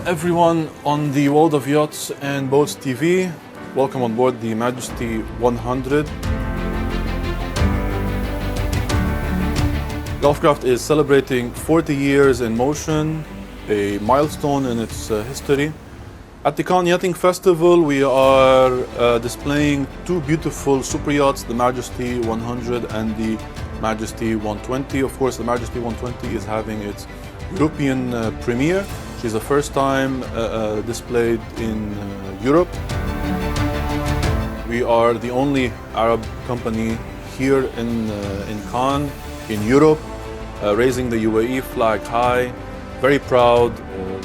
everyone on the World of Yachts and Boats TV. Welcome on board the Majesty 100. Gulfcraft is celebrating 40 years in motion, a milestone in its history. At the Cannes Yachting Festival, we are displaying two beautiful super yachts, the Majesty 100 and the Majesty 120. Of course, the Majesty 120 is having its European premiere. She's the first time displayed in Europe. We are the only Arab company here in Cannes, in Europe, raising the UAE flag high. Very proud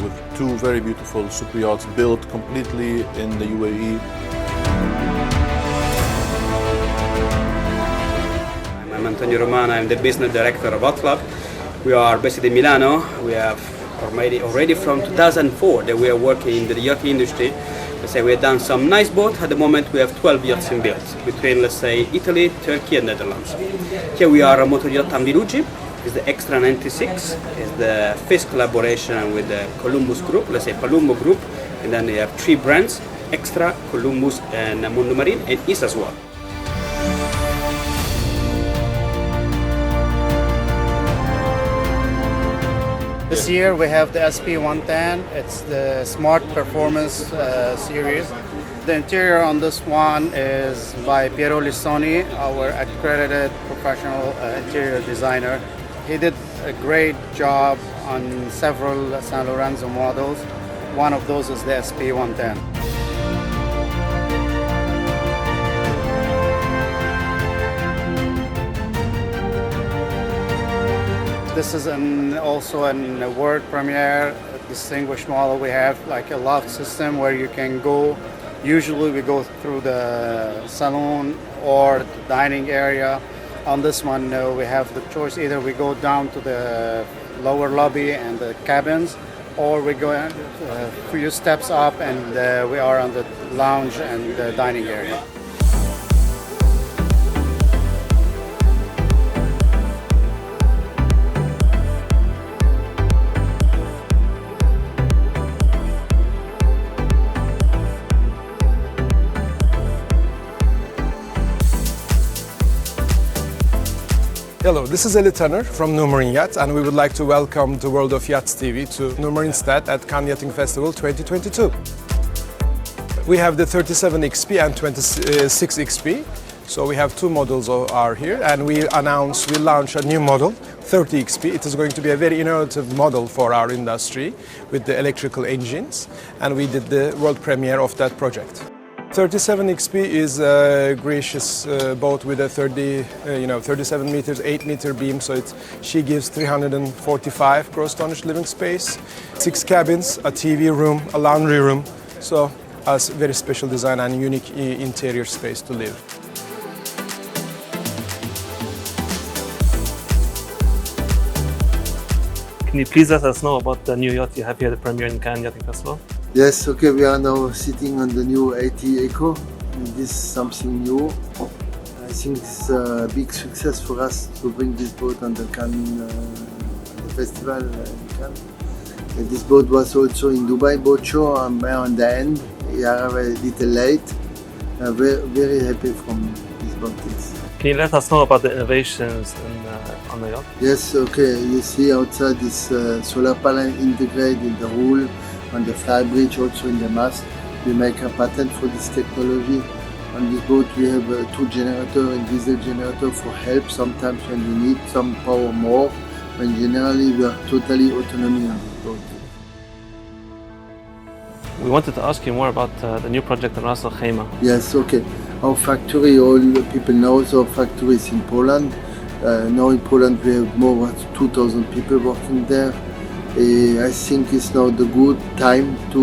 with two very beautiful super yachts built completely in the UAE. I'm Antonio Romano. I'm the business director of Hot Club. We are based in Milano. We have already from 2004 that we are working in the yacht industry. Let's say we have done some nice boats. At the moment we have 12 yachts in build between, let's say, Italy, Turkey and Netherlands. Here we are a motor yacht Ambirugi. It's the Extra 96. It's the first collaboration with the Columbus group, let's say Palumbo group. And then they have three brands, Extra, Columbus and Numarine and Is as well. This year we have the SP110. It's the Smart Performance series. The interior on this one is by Piero Lissoni, our accredited professional interior designer. He did a great job on several Sanlorenzo models. One of those is the SP110. This is also a world premiere, a distinguished model. We have like a loft system where you can go. Usually we go through the salon or the dining area. On this one, we have the choice: either we go down to the lower lobby and the cabins, or we go a few steps up and we are on the lounge and the dining area. Hello, this is Eli Tanner from Numarine Yachts, and we would like to welcome the World of Yachts TV to Numarine Stand at Cannes Yachting Festival 2022. We have the 37 XP and 26 XP, so we have two models are here, and we launch a new model, 30 XP. It is going to be a very innovative model for our industry with the electrical engines, and we did the world premiere of that project. 37 XP is a gracious boat with a 37 meters, 8 meter beam, so she gives 345 gross tonnage living space, 6 cabins, a TV room, a laundry room, so a very special design and unique interior space to live. Can you please let us know about the new yacht you have here, the premiere in Cannes Yachting Festival? Yes, okay, we are now sitting on the new 80 Eco. This is something new. I think it's a big success for us to bring this boat on the Cannes festival in Cannes. And this boat was also in Dubai Boat Show. I'm there on the end. We are a little late. Very happy from this boat. Can you let us know about the innovations on the yacht? Yes, okay. You see outside this solar panel integrated in the hull, on the flybridge, also in the mast. We make a patent for this technology. On this boat we have two generators and diesel generator for help sometimes when we need some power more. But generally we are totally autonomy on this boat. We wanted to ask you more about the new project in Ras Al Khaimah. Yes, okay. Our factory, all people know, our factory is in Poland. Now in Poland we have more than 2,000 people working there. I think it's now the good time to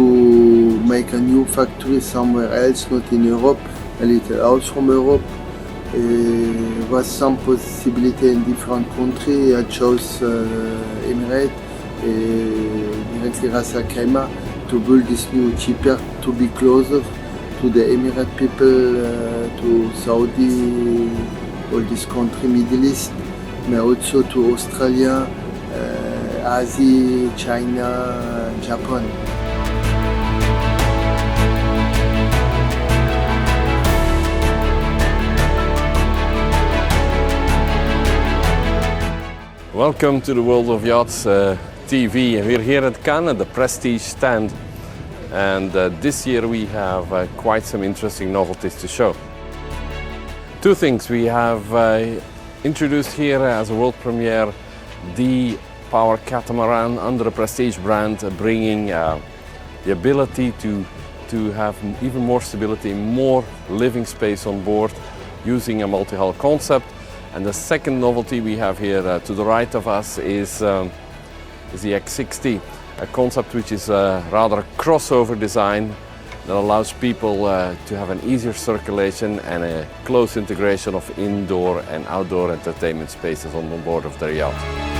make a new factory somewhere else, not in Europe, a little out from Europe. There was some possibility in different countries. I chose Emirates, directly Ras Al Khaimah, to build this new cheaper, to be closer to the Emirate people, to Saudi, all this country, Middle East, but also to Australia, Asia, China, Japan. Welcome to the World of Yachts TV. We're here at Cannes at the Prestige stand, and this year we have quite some interesting novelties to show. Two things. We have introduced here as a world premiere the Power Catamaran under the Prestige brand, bringing the ability to have even more stability, more living space on board using a multi-hull concept. And the second novelty we have here to the right of us is the X60, a concept which is rather a crossover design that allows people to have an easier circulation and a close integration of indoor and outdoor entertainment spaces on board of their yacht.